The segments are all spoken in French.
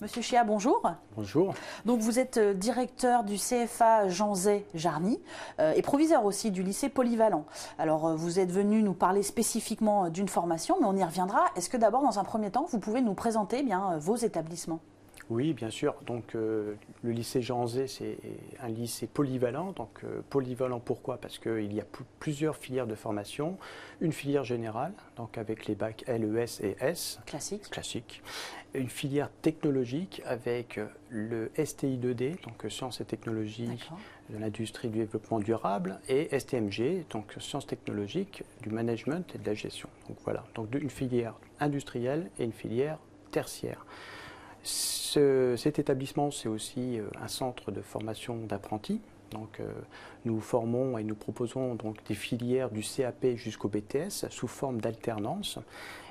Monsieur Chia, bonjour. Bonjour. Donc vous êtes directeur du CFA Jean Zay Jarny et proviseur aussi du lycée polyvalent. Alors vous êtes venu nous parler spécifiquement d'une formation, mais on y reviendra. Est-ce que d'abord, dans un premier temps, vous pouvez nous présenter vos établissements ? Oui, bien sûr. Donc, le lycée Jean Zay, c'est un lycée polyvalent. Donc, polyvalent, pourquoi? Parce qu'il y a plusieurs filières de formation. Une filière générale, donc avec les bacs LES et S. Classique. Une filière technologique avec le STI2D, donc sciences et technologies de l'industrie du développement durable, et STMG, donc sciences technologiques du management et de la gestion. Donc, voilà. Donc, une filière industrielle et une filière tertiaire. Cet établissement, c'est aussi un centre de formation d'apprentis. Donc, nous formons et nous proposons donc des filières du CAP jusqu'au BTS sous forme d'alternance.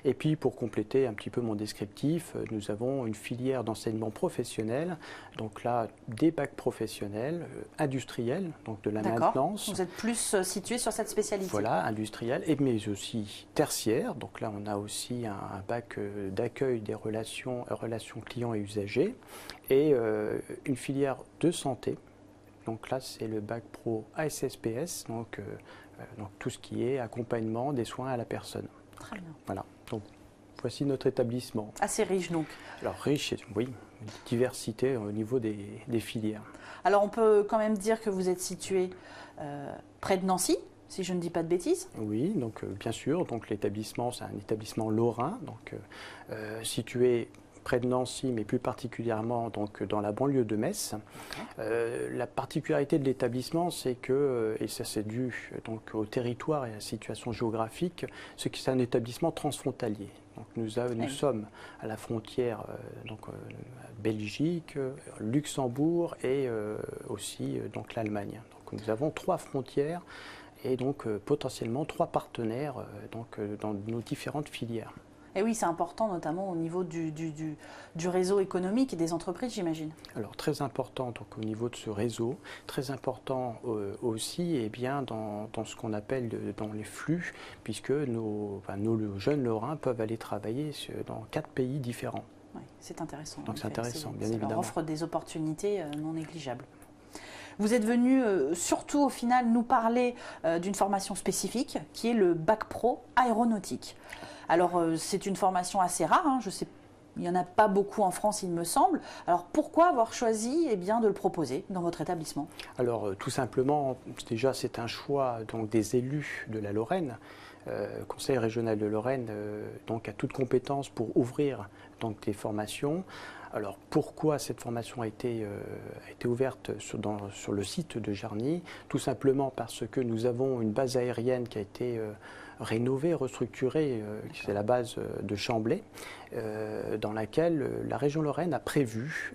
Et puis, pour compléter un petit peu mon descriptif, nous avons une filière d'enseignement professionnel. Donc là, des bacs professionnels, industriels, donc de la maintenance. Vous êtes plus situé sur cette spécialité. Voilà, industriel, mais aussi tertiaire. Donc là, on a aussi un bac d'accueil des relations clients et usagers. Et une filière de santé. Donc là, c'est le bac pro ASSPS, donc tout ce qui est accompagnement des soins à la personne. Très bien. Voilà, donc voici notre établissement. Assez riche donc. Alors riche, oui, une diversité au niveau des filières. Alors on peut quand même dire que vous êtes situé près de Nancy, si je ne dis pas de bêtises. Oui, donc bien sûr, donc l'établissement, c'est un établissement lorrain, donc situé près de Nancy, mais plus particulièrement donc, dans la banlieue de Metz. La particularité de l'établissement, c'est que, et ça c'est dû donc, au territoire et à la situation géographique, c'est que c'est un établissement transfrontalier. Donc, nous sommes à la frontière Belgique, Luxembourg et aussi donc l'Allemagne. Donc nous avons 3 frontières et donc potentiellement 3 partenaires dans nos différentes filières. Et oui, c'est important, notamment au niveau du réseau économique et des entreprises, j'imagine. Alors, très important donc, au niveau de ce réseau, très important aussi dans ce qu'on appelle dans les flux, puisque nos jeunes Lorrains peuvent aller travailler dans 4 pays différents. Oui, c'est intéressant. Donc, c'est intéressant, bien évidemment. Ça leur offre des opportunités non négligeables. Vous êtes venu surtout au final nous parler d'une formation spécifique qui est le bac pro aéronautique. Alors c'est une formation assez rare, hein, je sais, il n'y en a pas beaucoup en France il me semble. Alors pourquoi avoir choisi de le proposer dans votre établissement? Alors tout simplement, déjà c'est un choix donc, des élus de la Lorraine. Conseil régional de Lorraine donc, a toute compétence pour ouvrir donc, des formations. Alors pourquoi cette formation a été ouverte sur le site de Jarny? Tout simplement parce que nous avons une base aérienne qui a été rénovée, restructurée, c'est la base de Chamblay, dans laquelle la région Lorraine a prévu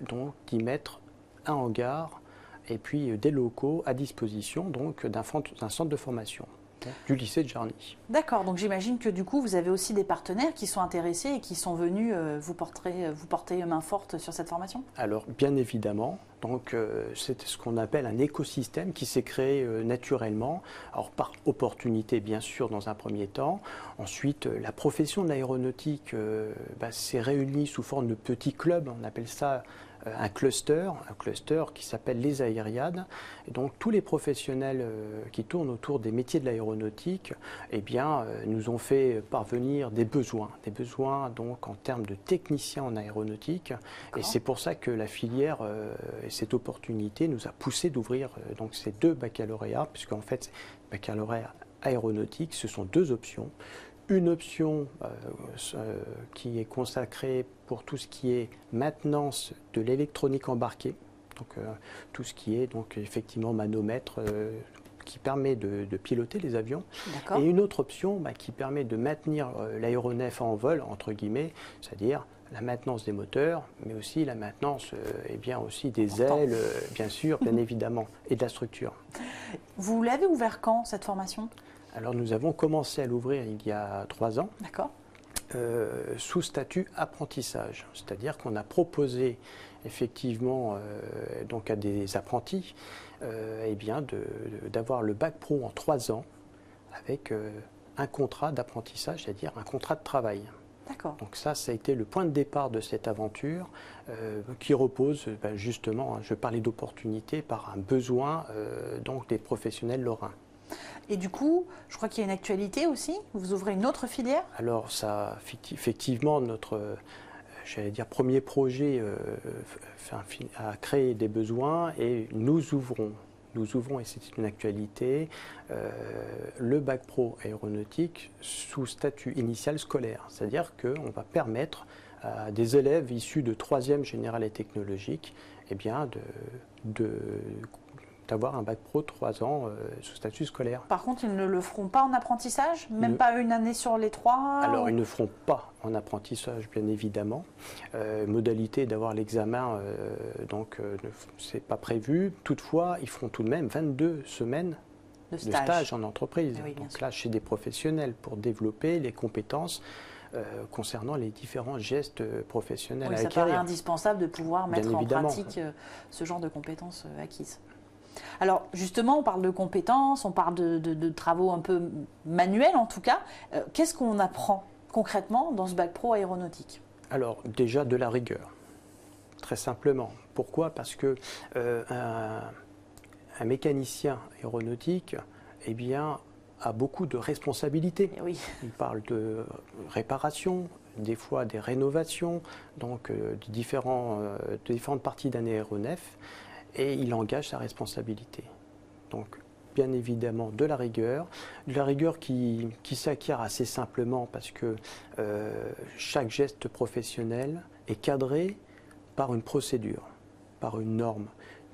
d'y mettre un hangar et puis des locaux à disposition d'un centre de formation du lycée de Jarny. D'accord, donc j'imagine que du coup vous avez aussi des partenaires qui sont intéressés et qui sont venus vous porter main forte sur cette formation? Alors bien évidemment, donc c'est ce qu'on appelle un écosystème qui s'est créé naturellement, alors par opportunité bien sûr dans un premier temps. Ensuite la profession de l'aéronautique s'est réunie sous forme de petits clubs, on appelle ça un cluster qui s'appelle les Aériades. Et donc tous les professionnels qui tournent autour des métiers de l'aéronautique nous ont fait parvenir des besoins donc en termes de techniciens en aéronautique. Et c'est pour ça que la filière et cette opportunité nous a poussé d'ouvrir donc ces 2 baccalauréats, puisqu'en fait baccalauréat aéronautique, ce sont 2 options. Une option qui est consacrée pour tout ce qui est maintenance de l'électronique embarquée, donc tout ce qui est donc effectivement manomètre qui permet de piloter les avions, et une autre option qui permet de maintenir l'aéronef en vol, entre guillemets, c'est-à-dire la maintenance des moteurs, mais aussi la maintenance aussi des ailes, bien sûr, bien évidemment, et de la structure. Vous l'avez ouvert quand, cette formation ? Alors nous avons commencé à l'ouvrir il y a 3 ans. D'accord. Sous statut apprentissage, c'est-à-dire qu'on a proposé effectivement donc à des apprentis d'avoir le bac pro en 3 ans avec un contrat d'apprentissage, c'est-à-dire un contrat de travail. D'accord. Donc ça a été le point de départ de cette aventure qui repose justement, je parlais d'opportunité, par un besoin donc des professionnels lorrains. Et du coup, je crois qu'il y a une actualité aussi. Vous ouvrez une autre filière? Alors ça, effectivement, notre j'allais dire premier projet a créé des besoins et nous ouvrons, et c'est une actualité, le bac pro aéronautique sous statut initial scolaire. C'est-à-dire qu'on va permettre à des élèves issus de 3e général et technologique eh bien, d'avoir un bac pro 3 ans sous statut scolaire. Par contre, ils ne le feront pas en apprentissage? Même pas une année sur les 3? Alors, ils ne feront pas en apprentissage, bien évidemment. Modalité d'avoir l'examen, donc, c'est pas prévu. Toutefois, ils feront tout de même 22 semaines de stage en entreprise. Oui, donc là, chez des professionnels, pour développer les compétences concernant les différents gestes professionnels à acquérir. Ça paraît indispensable de pouvoir mettre en pratique ce genre de compétences acquises. Alors justement, on parle de compétences, on parle de travaux un peu manuels en tout cas. Qu'est-ce qu'on apprend concrètement dans ce bac pro aéronautique? Alors déjà de la rigueur, très simplement. Pourquoi? Parce que un mécanicien aéronautique eh bien, a beaucoup de responsabilités. Oui. Il parle de réparation, des fois des rénovations, donc de différentes parties d'un aéronef, et il engage sa responsabilité. Donc, bien évidemment, de la rigueur qui s'acquiert assez simplement parce que chaque geste professionnel est cadré par une procédure, par une norme,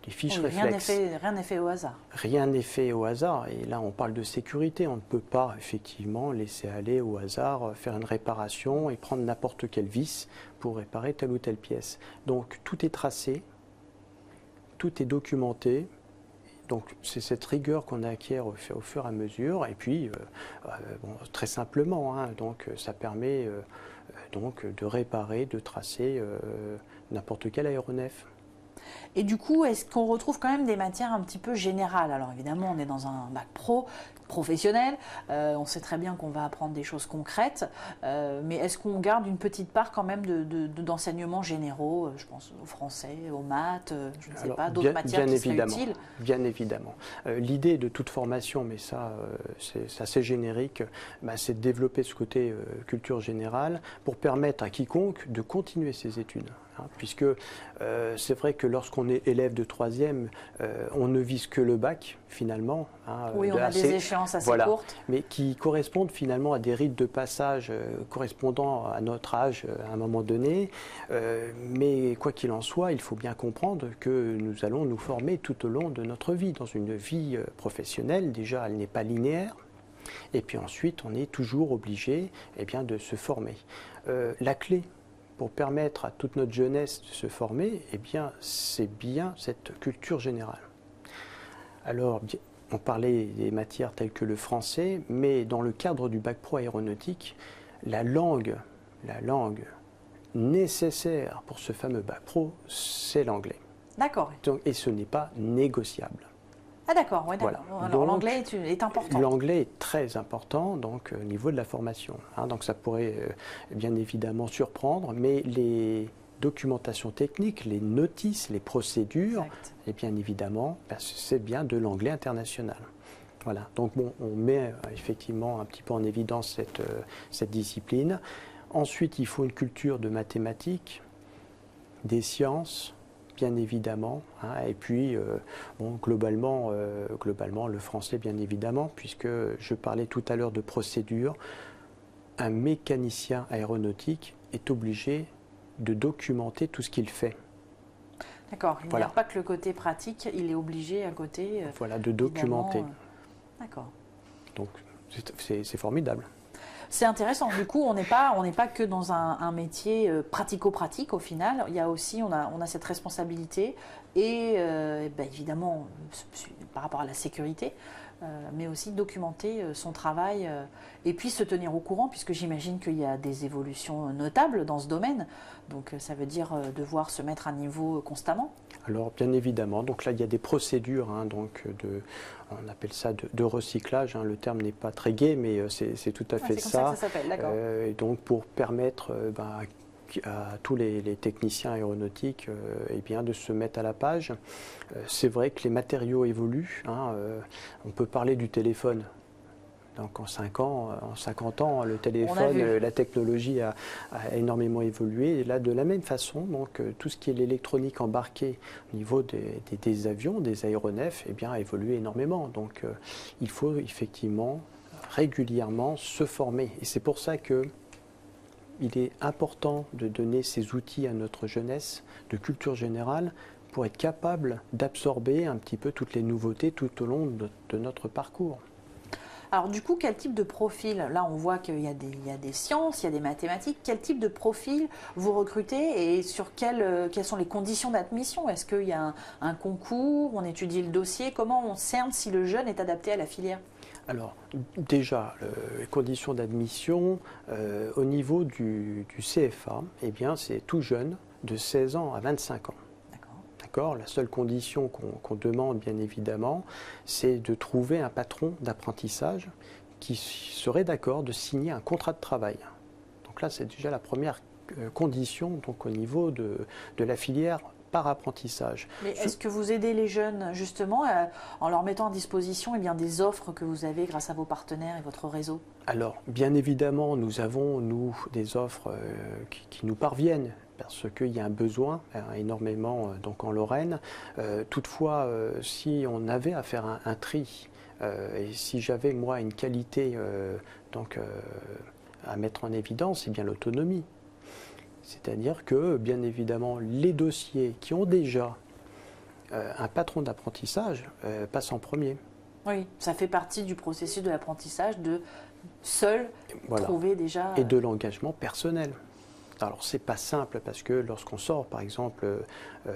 des fiches réflexes. Rien n'est fait au hasard. Rien n'est fait au hasard. Et là, on parle de sécurité. On ne peut pas, effectivement, laisser aller au hasard, faire une réparation et prendre n'importe quelle vis pour réparer telle ou telle pièce. Donc, tout est tracé, tout est documenté. Donc, c'est cette rigueur qu'on acquiert au fur et à mesure. Et puis, très simplement, hein, donc, ça permet donc, de réparer, de tracer n'importe quel aéronef. Et du coup, est-ce qu'on retrouve quand même des matières un petit peu générales? Alors évidemment, on est dans un bac pro, professionnel, on sait très bien qu'on va apprendre des choses concrètes, mais est-ce qu'on garde une petite part quand même d'enseignements généraux, je pense au français, aux maths, je ne sais pas, d'autres matières qui seraient utiles? Bien évidemment. L'idée de toute formation, mais ça c'est assez générique, c'est de développer ce côté culture générale pour permettre à quiconque de continuer ses études. Puisque c'est vrai que lorsqu'on est élève de 3e, on ne vise que le bac finalement. Oui, on a des échéances assez courtes. Mais qui correspondent finalement à des rites de passage correspondant à notre âge à un moment donné. Mais quoi qu'il en soit, il faut bien comprendre que nous allons nous former tout au long de notre vie. Dans une vie professionnelle, déjà, elle n'est pas linéaire. Et puis ensuite, on est toujours obligé de se former. La clé pour permettre à toute notre jeunesse de se former, c'est bien cette culture générale. Alors, on parlait des matières telles que le français, mais dans le cadre du bac pro aéronautique, la langue nécessaire pour ce fameux bac pro, c'est l'anglais. D'accord. Et ce n'est pas négociable. Ah d'accord, ouais, d'accord. Voilà. Alors l'anglais est important. L'anglais est très important donc, au niveau de la formation. Donc ça pourrait bien évidemment surprendre, mais les documentations techniques, les notices, les procédures, et bien évidemment, c'est bien de l'anglais international. Voilà. Donc bon, on met effectivement un petit peu en évidence cette discipline. Ensuite, il faut une culture de mathématiques, des sciences, bien évidemment, et puis globalement le français bien évidemment, puisque je parlais tout à l'heure de procédure. Un mécanicien aéronautique est obligé de documenter tout ce qu'il fait. D'accord, il n'y a pas que le côté pratique, il est obligé à côté de documenter. D'accord. Donc c'est formidable. C'est intéressant. Du coup, on n'est pas que dans un métier pratico-pratique au final. Il y a aussi, on a cette responsabilité et évidemment par rapport à la sécurité, mais aussi documenter son travail et puis se tenir au courant, puisque j'imagine qu'il y a des évolutions notables dans ce domaine. Donc ça veut dire devoir se mettre à niveau constamment. Alors bien évidemment, donc là il y a des procédures, on appelle ça de recyclage, le terme n'est pas très gai, mais c'est tout à fait c'est comme ça que ça s'appelle, d'accord. Et donc pour permettre à tous les techniciens aéronautiques eh bien, de se mettre à la page. C'est vrai que les matériaux évoluent, on peut parler du téléphone. Donc en 50 ans, le téléphone, la technologie a énormément évolué. Et là, de la même façon, donc, tout ce qui est l'électronique embarquée au niveau des avions, des aéronefs, eh bien, a évolué énormément. Donc il faut effectivement régulièrement se former. Et c'est pour ça que il est important de donner ces outils à notre jeunesse de culture générale pour être capable d'absorber un petit peu toutes les nouveautés tout au long de notre parcours. Alors du coup, quel type de profil? Là, on voit qu'il y a des sciences, il y a des mathématiques. Quel type de profil vous recrutez et sur quelles sont les conditions d'admission? Est-ce qu'il y a un concours? On étudie le dossier? Comment on cerne si le jeune est adapté à la filière? Alors déjà, les conditions d'admission au niveau du CFA, eh bien, c'est tout jeune, de 16 ans à 25 ans. La seule condition qu'on demande, bien évidemment, c'est de trouver un patron d'apprentissage qui serait d'accord de signer un contrat de travail. Donc là, c'est déjà la première condition donc, au niveau de la filière par apprentissage. Mais est-ce que vous aidez les jeunes, justement, en leur mettant à disposition des offres que vous avez grâce à vos partenaires et votre réseau? Alors, bien évidemment, nous avons, des offres qui nous parviennent, parce qu'il y a un besoin énormément donc en Lorraine. Toutefois, si on avait à faire un tri, et si j'avais moi une qualité à mettre en évidence, c'est bien l'autonomie. C'est-à-dire que, bien évidemment, les dossiers qui ont déjà un patron d'apprentissage passent en premier. Oui, ça fait partie du processus de l'apprentissage de seul trouver déjà... Et de l'engagement personnel. Alors, c'est pas simple parce que lorsqu'on sort, par exemple,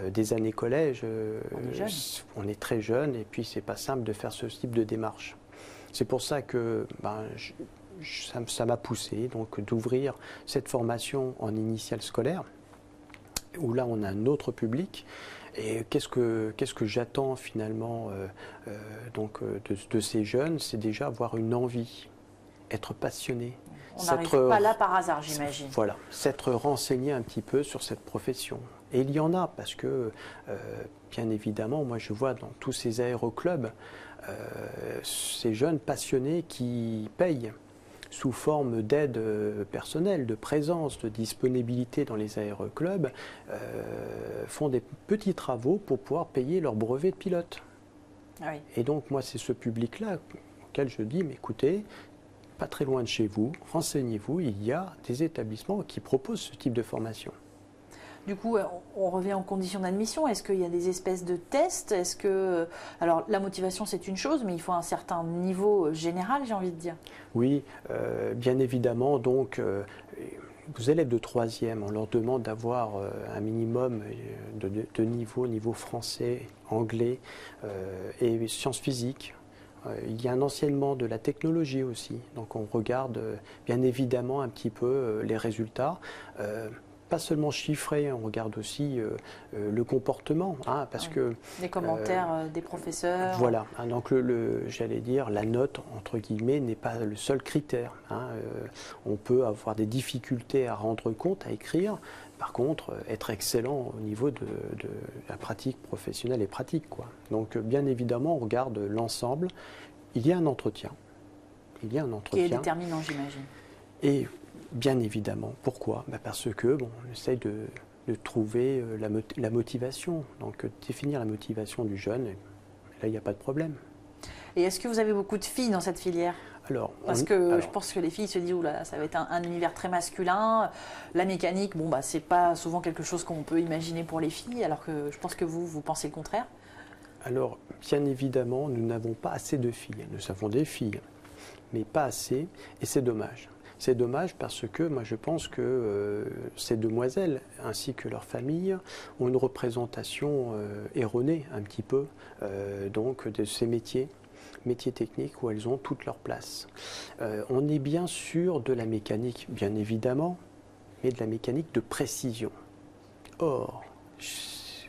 des années collège, on est très jeune et puis c'est pas simple de faire ce type de démarche. C'est pour ça que ça m'a poussé donc d'ouvrir cette formation en initiale scolaire où là on a un autre public. Et qu'est-ce que j'attends finalement de ces jeunes? C'est déjà avoir une envie, être passionné. On n'arrive pas là par hasard, j'imagine. Voilà, s'être renseigné un petit peu sur cette profession. Et il y en a, parce que, bien évidemment, moi je vois dans tous ces aéroclubs, ces jeunes passionnés qui payent sous forme d'aide personnelle, de présence, de disponibilité dans les aéroclubs, font des petits travaux pour pouvoir payer leur brevet de pilote. Oui. Et donc moi c'est ce public-là auquel je dis, mais écoutez, pas très loin de chez vous, renseignez-vous, il y a des établissements qui proposent ce type de formation. Du coup, on revient aux conditions d'admission. Est-ce qu'il y a des espèces de tests? Est-ce que, alors, la motivation, c'est une chose, mais il faut un certain niveau général, j'ai envie de dire. Oui, bien évidemment. Donc, aux élèves de 3e, on leur demande d'avoir un minimum de niveau français, anglais et sciences physiques. Il y a un enseignement de la technologie aussi. Donc, on regarde bien évidemment un petit peu les résultats. Pas seulement chiffré, on regarde aussi le comportement, parce que les commentaires des professeurs. Voilà, donc j'allais dire la note entre guillemets n'est pas le seul critère. On peut avoir des difficultés à rendre compte, à écrire. Par contre, être excellent au niveau de la pratique professionnelle et pratique, quoi. Donc, bien évidemment, on regarde l'ensemble. Il y a un entretien. Qui est déterminant, j'imagine. Et bien évidemment. Pourquoi? Parce que on essaye de trouver la motivation, donc définir la motivation du jeune, et là il n'y a pas de problème. Et est-ce que vous avez beaucoup de filles dans cette filière? Je pense que les filles se disent, oula, ça va être un univers très masculin, la mécanique, c'est pas souvent quelque chose qu'on peut imaginer pour les filles, alors que je pense que vous pensez le contraire. Alors, bien évidemment, nous n'avons pas assez de filles. Nous avons des filles, mais pas assez, et c'est dommage. C'est dommage parce que moi je pense que ces demoiselles ainsi que leurs familles ont une représentation erronée un petit peu donc de ces métiers techniques où elles ont toute leur place. On est bien sûr de la mécanique, bien évidemment, mais de la mécanique de précision. Or,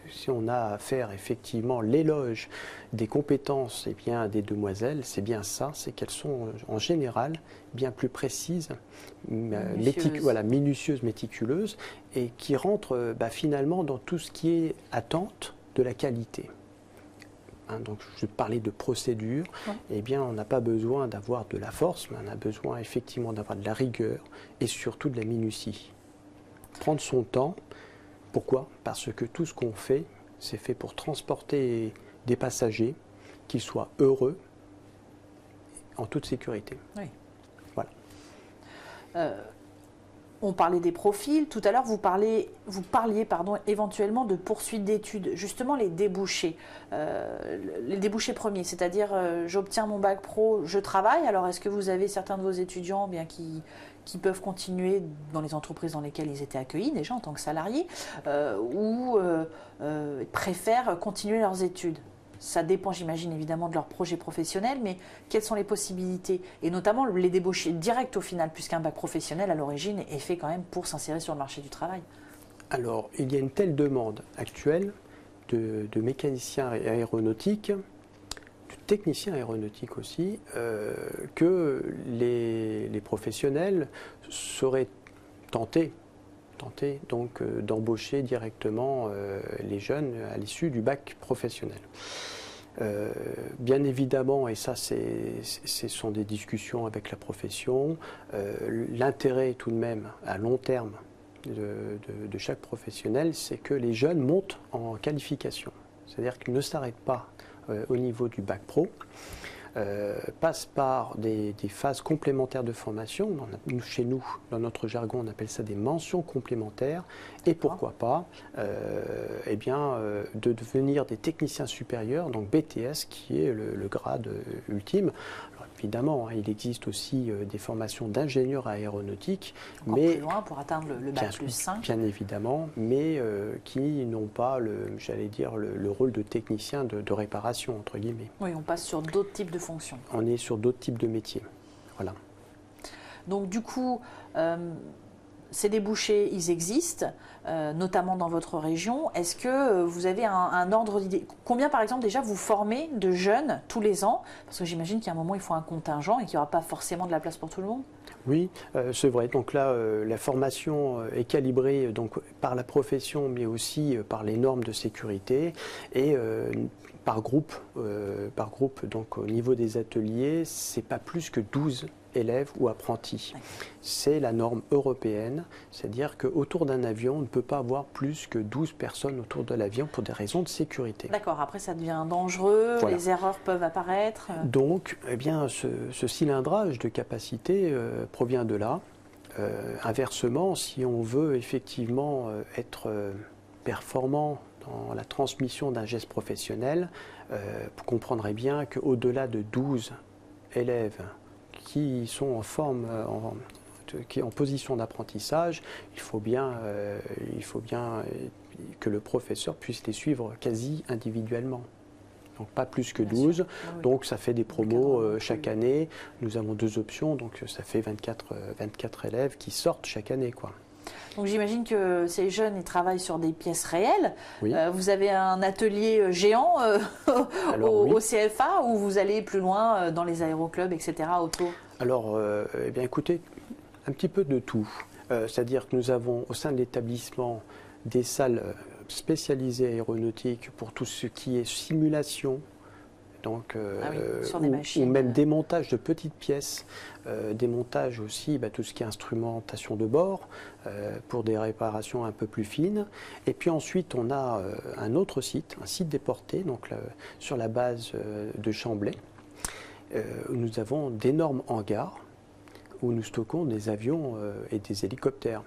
si on a à faire effectivement l'éloge des compétences des demoiselles, c'est bien ça, c'est qu'elles sont en général bien plus précises, minutieuses, méticuleuses, et qui rentrent finalement dans tout ce qui est attente de la qualité. Donc je parlais de procédure, on n'a pas besoin d'avoir de la force, mais on a besoin effectivement d'avoir de la rigueur et surtout de la minutie. Prendre son temps, pourquoi? Parce que tout ce qu'on fait, c'est fait pour transporter des passagers, qu'ils soient heureux, en toute sécurité. Oui. Voilà. On parlait des profils. Tout à l'heure, vous parliez éventuellement de poursuite d'études. Justement, les débouchés premiers, c'est-à-dire j'obtiens mon bac pro, je travaille. Alors, est-ce que vous avez certains de vos étudiants qui peuvent continuer dans les entreprises dans lesquelles ils étaient accueillis déjà en tant que salariés ou préfèrent continuer leurs études? Ça dépend, j'imagine, évidemment de leur projet professionnel, mais quelles sont les possibilités? Et notamment les débauchés directs au final, puisqu'un bac professionnel à l'origine est fait quand même pour s'insérer sur le marché du travail. Alors, il y a une telle demande actuelle de mécaniciens aéronautiques, de techniciens aéronautiques aussi, que les professionnels seraient tentés donc d'embaucher directement les jeunes à l'issue du bac professionnel. Bien évidemment, et ça ce sont des discussions avec la profession, l'intérêt tout de même à long terme de chaque professionnel, c'est que les jeunes montent en qualification. C'est-à-dire qu'ils ne s'arrêtent pas au niveau du bac pro, passent par des phases complémentaires de formation. Chez nous, dans notre jargon, on appelle ça des mentions complémentaires. Et pourquoi pas de devenir des techniciens supérieurs, donc BTS, qui est le grade ultime. Alors, évidemment, il existe aussi des formations d'ingénieurs aéronautiques. Mais plus loin pour atteindre le bac plus 5. Bien évidemment, mais qui n'ont pas, le rôle de technicien de réparation, entre guillemets. Oui, on passe sur d'autres types de fonctions. On est sur d'autres types de métiers. Voilà. Donc du coup, ces débouchés, ils existent, notamment dans votre région. Est-ce que vous avez un ordre d'idée? Combien, par exemple, déjà vous formez de jeunes tous les ans? Parce que j'imagine qu'à un moment, il faut un contingent et qu'il n'y aura pas forcément de la place pour tout le monde. Oui, c'est vrai. Donc là, la formation est calibrée donc, par la profession, mais aussi par les normes de sécurité et par groupe. Donc au niveau des ateliers, c'est pas plus que 12 élèves ou apprentis. C'est la norme européenne, c'est-à-dire qu'autour d'un avion, on ne peut pas avoir plus que 12 personnes autour de l'avion pour des raisons de sécurité. D'accord, après ça devient dangereux, voilà. Les erreurs peuvent apparaître. Donc, ce cilindrage de capacité provient de là. Inversement, si on veut effectivement être performant dans la transmission d'un geste professionnel, vous comprendrez bien qu'au-delà de 12 élèves qui sont en forme, en position d'apprentissage, il faut bien que le professeur puisse les suivre quasi individuellement. Donc pas plus que 12, oui. Donc ça fait des promos chaque année. Nous avons 2 options, donc ça fait 24 élèves qui sortent chaque année, quoi. Donc j'imagine que ces jeunes, ils travaillent sur des pièces réelles. Oui. Vous avez un atelier géant au CFA ou vous allez plus loin dans les aéroclubs, etc. autour? Alors, écoutez, un petit peu de tout. C'est-à-dire que nous avons au sein de l'établissement des salles spécialisées aéronautiques pour tout ce qui est simulation. Donc, ou même démontage de petites pièces, démontage aussi tout ce qui est instrumentation de bord pour des réparations un peu plus fines. Et puis ensuite, on a un autre site, un site déporté, donc sur la base de Chamblay, où nous avons d'énormes hangars où nous stockons des avions et des hélicoptères.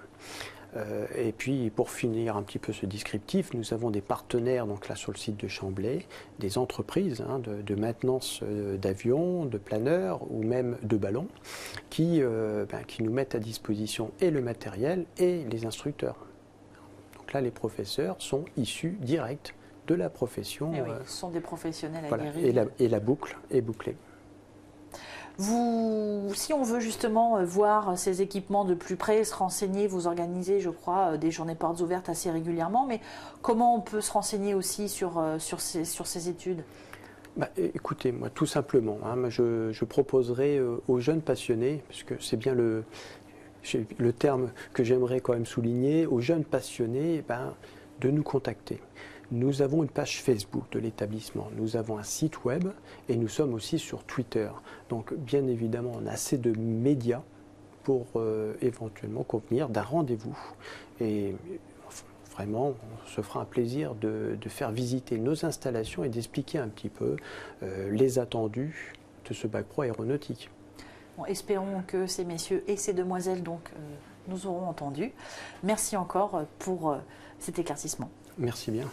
Et puis, pour finir un petit peu ce descriptif, nous avons des partenaires, donc là sur le site de Chamblay, des entreprises de maintenance d'avions, de planeurs ou même de ballons, qui nous mettent à disposition et le matériel et les instructeurs. Donc là, les professeurs sont issus directs de la profession. Et oui, ce sont des professionnels voilà, aguerris. Et la boucle est bouclée. Si on veut justement voir ces équipements de plus près, se renseigner, vous organisez, je crois, des journées portes ouvertes assez régulièrement, mais comment on peut se renseigner aussi sur ces études? Écoutez, moi tout simplement, je proposerai aux jeunes passionnés, puisque c'est bien le terme que j'aimerais quand même souligner, aux jeunes passionnés, de nous contacter. Nous avons une page Facebook de l'établissement, nous avons un site web et nous sommes aussi sur Twitter. Donc bien évidemment, on a assez de médias pour éventuellement convenir d'un rendez-vous. Et vraiment, on se fera un plaisir de faire visiter nos installations et d'expliquer un petit peu les attendus de ce bac pro aéronautique. Bon, espérons que ces messieurs et ces demoiselles nous auront entendus. Merci encore pour cet éclaircissement. Merci bien.